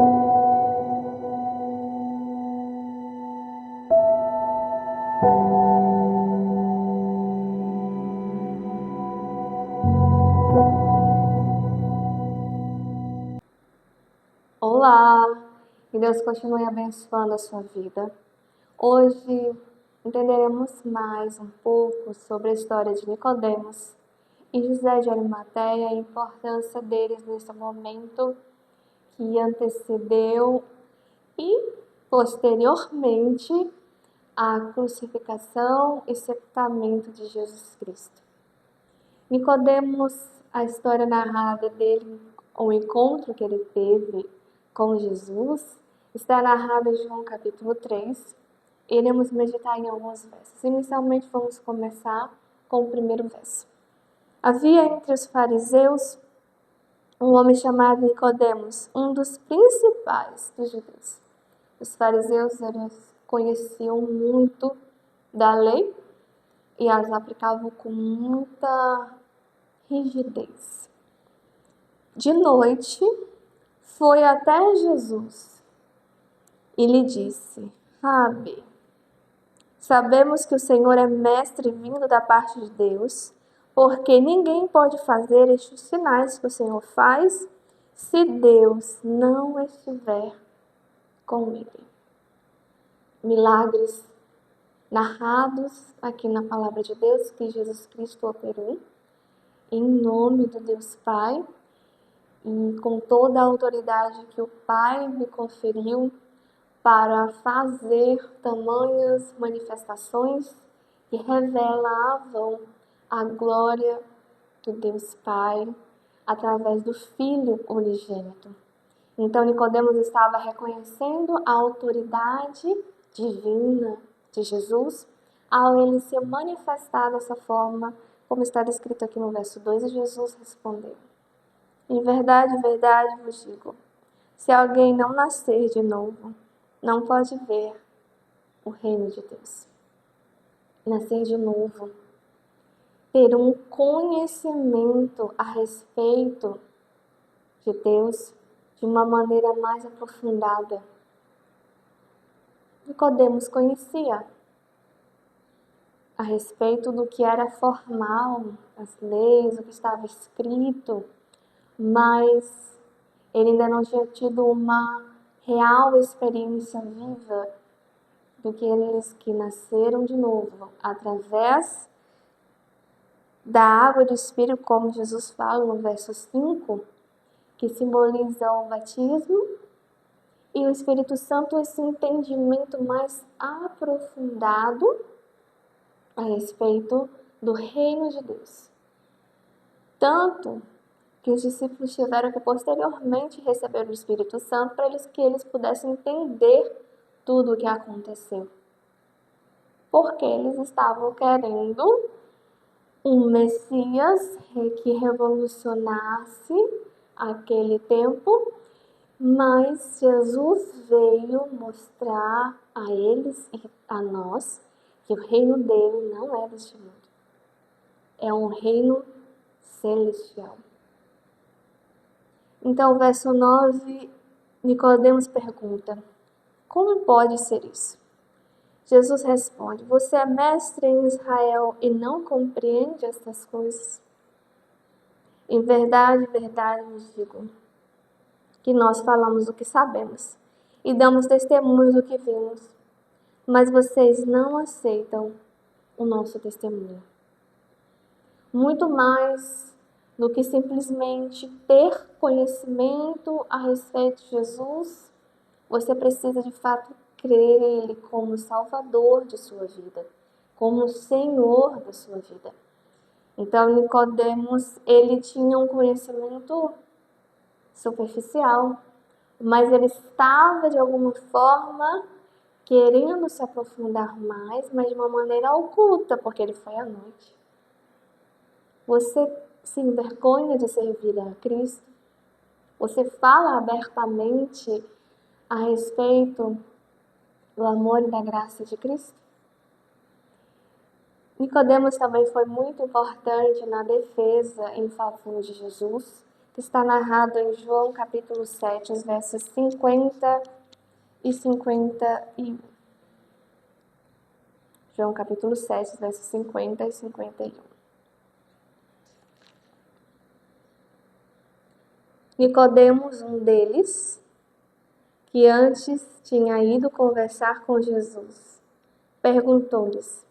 Olá, que Deus continue abençoando a sua vida. Hoje entenderemos mais um pouco sobre a história de Nicodemos e José de Arimateia e a importância deles nesse momento que antecedeu e posteriormente a crucificação e sepultamento de Jesus Cristo. Nicodemos, a história narrada dele, o encontro que ele teve com Jesus, está narrada em João capítulo 3. Iremos meditar em alguns versos. Inicialmente vamos começar com o primeiro verso. Havia entre os fariseus um homem chamado Nicodemos, um dos principais dos judeus. Os fariseus eles conheciam muito da lei e as aplicavam com muita rigidez. De noite, foi até Jesus e lhe disse: Rabi, sabemos que o Senhor é mestre vindo da parte de Deus, porque ninguém pode fazer estes sinais que o Senhor faz se Deus não estiver com ele. Milagres narrados aqui na palavra de Deus que Jesus Cristo operou em nome do Deus Pai e com toda a autoridade que o Pai me conferiu para fazer tamanhas manifestações que revelavam a glória do Deus Pai através do Filho unigênito. Então Nicodemos estava reconhecendo a autoridade divina de Jesus ao ele se manifestar dessa forma, como está descrito aqui no verso 2, e Jesus respondeu: Em verdade vos digo, se alguém não nascer de novo, não pode ver o reino de Deus. Nascer de novo, ter um conhecimento a respeito de Deus de uma maneira mais aprofundada. Nicodemos conhecia a respeito do que era formal, as leis, o que estava escrito, mas ele ainda não tinha tido uma real experiência viva do que eles que nasceram de novo, através da água do Espírito, como Jesus fala no verso 5, que simboliza o batismo, e o Espírito Santo, esse entendimento mais aprofundado a respeito do reino de Deus. Tanto que os discípulos tiveram que posteriormente receber o Espírito Santo para que eles pudessem entender tudo o que aconteceu. Porque eles estavam querendo um Messias que revolucionasse aquele tempo, mas Jesus veio mostrar a eles e a nós que o reino dele não é deste mundo. É um reino celestial. Então, verso 9, Nicodemos pergunta: Como pode ser isso? Jesus responde: Você é mestre em Israel e não compreende estas coisas? Em verdade vos digo, que nós falamos o que sabemos e damos testemunho do que vimos, mas vocês não aceitam o nosso testemunho. Muito mais do que simplesmente ter conhecimento a respeito de Jesus, você precisa de fato crer Ele como Salvador de sua vida, como Senhor da sua vida. Então Nicodemos, ele tinha um conhecimento superficial, mas ele estava de alguma forma querendo se aprofundar mais, mas de uma maneira oculta, porque ele foi à noite. Você se envergonha de servir a Cristo? Você fala abertamente a respeito do amor e da graça de Cristo? Nicodemos também foi muito importante na defesa em favor de Jesus que está narrado em João capítulo 7, os versos 50 e 51. João capítulo 7, versos 50 e 51. Nicodemos, um deles, que antes tinha ido conversar com Jesus, perguntou-lhes: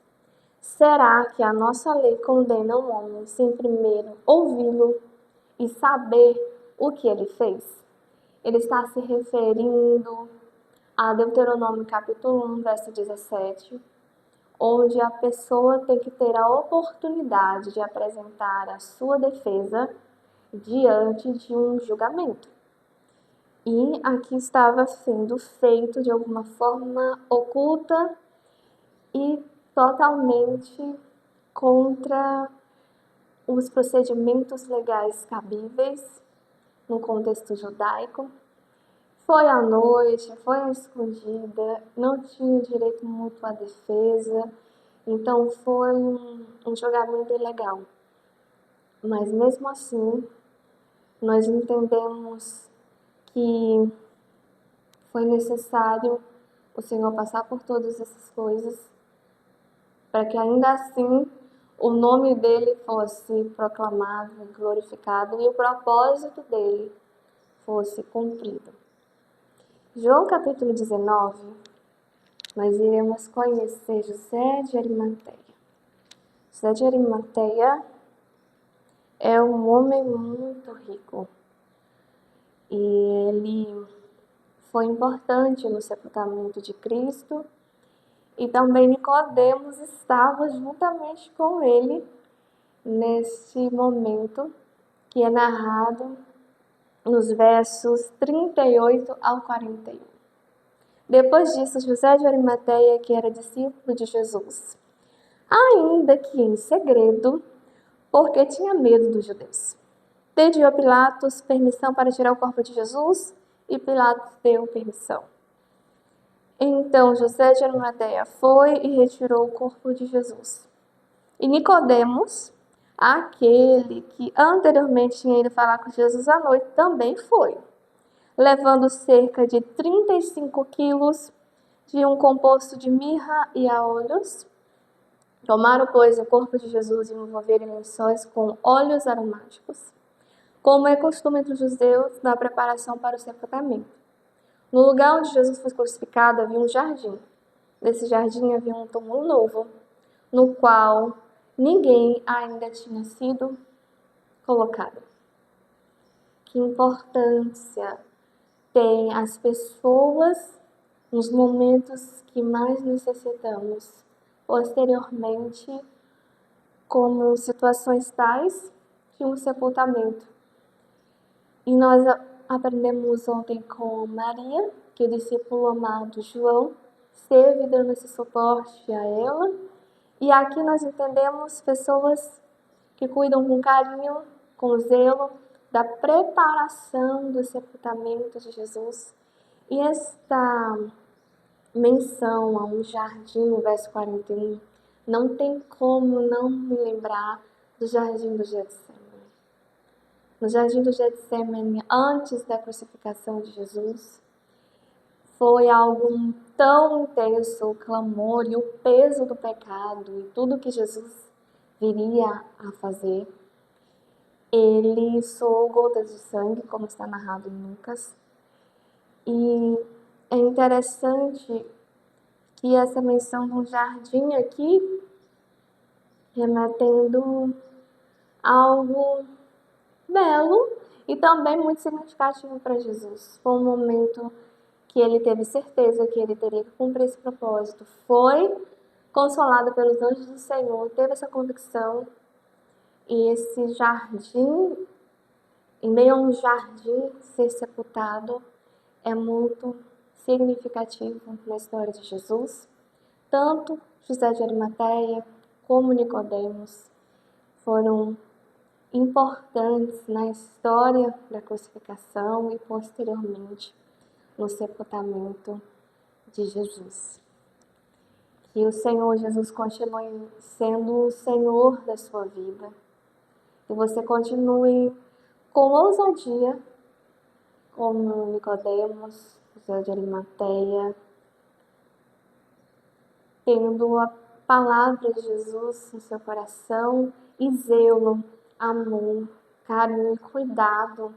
será que a nossa lei condena um homem sem primeiro ouvi-lo e saber o que ele fez? Ele está se referindo a Deuteronômio capítulo 1, verso 17, onde a pessoa tem que ter a oportunidade de apresentar a sua defesa diante de um julgamento. E aqui estava sendo feito de alguma forma oculta e totalmente contra os procedimentos legais cabíveis no contexto judaico. Foi à noite, foi à escondida, não tinha direito mútuo à defesa, então foi um julgamento ilegal. Mas mesmo assim, nós entendemos que foi necessário o Senhor passar por todas essas coisas para que ainda assim o nome dele fosse proclamado, glorificado e o propósito dele fosse cumprido. João capítulo 19, nós iremos conhecer José de Arimateia. José de Arimateia é um homem muito rico e ele foi importante no sepultamento de Cristo e também Nicodemos estava juntamente com ele neste momento que é narrado nos versos 38 ao 41. Depois disso, José de Arimateia, que era discípulo de Jesus, ainda que em segredo, porque tinha medo dos judeus, pediu a Pilatos permissão para tirar o corpo de Jesus e Pilatos deu permissão. Então José de Arimateia foi e retirou o corpo de Jesus. E Nicodemos, aquele que anteriormente tinha ido falar com Jesus à noite, também foi, levando cerca de 35 quilos de um composto de mirra e aóleos. Tomaram, pois, o corpo de Jesus e o envolveram em lençóis com óleos aromáticos, como é costume entre os judeus na preparação para o sepultamento. No lugar onde Jesus foi crucificado havia um jardim. Nesse jardim havia um túmulo novo, no qual ninguém ainda tinha sido colocado. Que importância tem as pessoas nos momentos que mais necessitamos, posteriormente, como situações tais de um sepultamento. E nós aprendemos ontem com Maria, que o discípulo amado João esteve dando esse suporte a ela. E aqui nós entendemos pessoas que cuidam com carinho, com zelo, da preparação do sepultamento de Jesus. E esta menção a um jardim, no verso 41, não tem como não me lembrar do jardim do Getsemane. No jardim do Getsemane, antes da crucificação de Jesus, foi algo tão intenso, o clamor e o peso do pecado e tudo que Jesus viria a fazer. Ele suou gotas de sangue, como está narrado em Lucas. E é interessante que essa menção de um jardim aqui, remetendo algo belo e também muito significativo para Jesus. Foi um momento que ele teve certeza que ele teria que cumprir esse propósito. Foi consolado pelos anjos do Senhor, teve essa convicção. E esse jardim, em meio a um jardim ser sepultado, é muito significativo na história de Jesus. Tanto José de Arimateia como Nicodemos foram importantes na história da crucificação e posteriormente no sepultamento de Jesus. Que o Senhor Jesus continue sendo o Senhor da sua vida. Que você continue com ousadia, como Nicodemos, José de Arimateia, tendo a palavra de Jesus no seu coração e zelo, amor, carinho e cuidado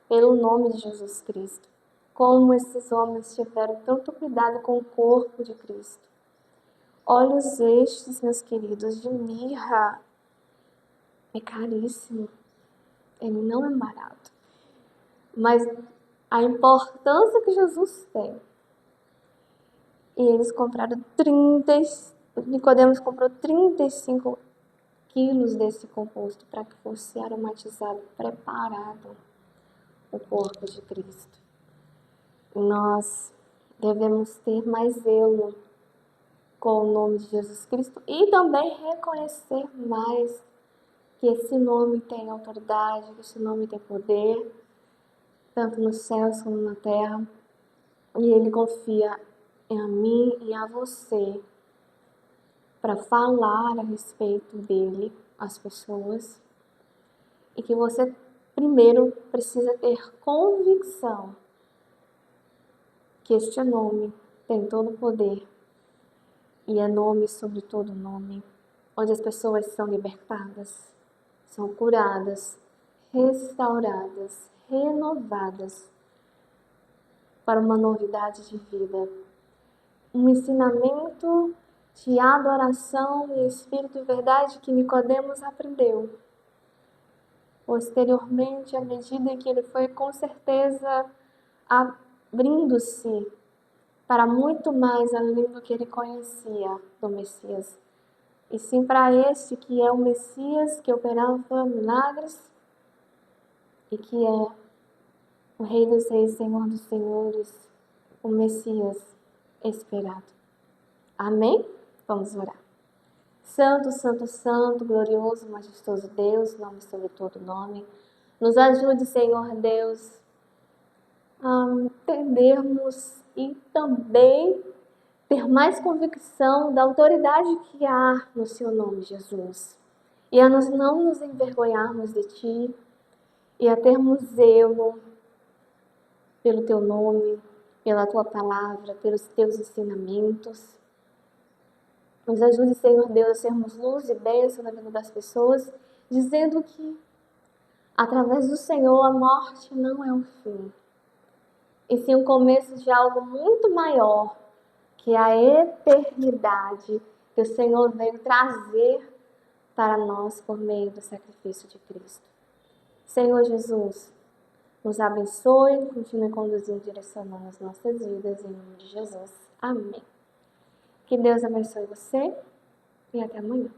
pelo nome de Jesus Cristo. Como esses homens tiveram tanto cuidado com o corpo de Cristo. Olhos estes, meus queridos, de mirra. É caríssimo. Ele não é barato. Mas a importância que Jesus tem. E eles compraram Nicodemos comprou 35 quilos desse composto para que fosse aromatizado, preparado o corpo de Cristo. Nós devemos ter mais zelo com o nome de Jesus Cristo e também reconhecer mais que esse nome tem autoridade, que esse nome tem poder, tanto nos céus como na terra, e Ele confia a mim e a você para falar a respeito dele às pessoas, e que você primeiro precisa ter convicção que este nome tem todo o poder e é nome sobre todo nome, onde as pessoas são libertadas, são curadas, restauradas, renovadas para uma novidade de vida. Um ensinamento de adoração em espírito e verdade que Nicodemos aprendeu. Posteriormente, à medida que ele foi com certeza abrindo-se para muito mais além do que ele conhecia do Messias, e sim para este que é o Messias que operava milagres e que é o Rei dos Reis, Senhor dos Senhores, o Messias esperado. Amém? Vamos orar. Santo, santo, santo, glorioso, majestoso Deus, nome sobre todo nome, nos ajude, Senhor Deus, a entendermos e também ter mais convicção da autoridade que há no Seu nome, Jesus. E a nós não nos envergonharmos de Ti, e a termos zelo pelo Teu nome, pela Tua palavra, pelos Teus ensinamentos. Nos ajude, Senhor Deus, a sermos luz e bênção na vida das pessoas, dizendo que, através do Senhor, a morte não é um fim, e sim o começo de algo muito maior, que é a eternidade que o Senhor veio trazer para nós por meio do sacrifício de Cristo. Senhor Jesus, nos abençoe, continue conduzindo e direcionando as nossas vidas, em nome de Jesus. Amém. Que Deus abençoe você e até amanhã.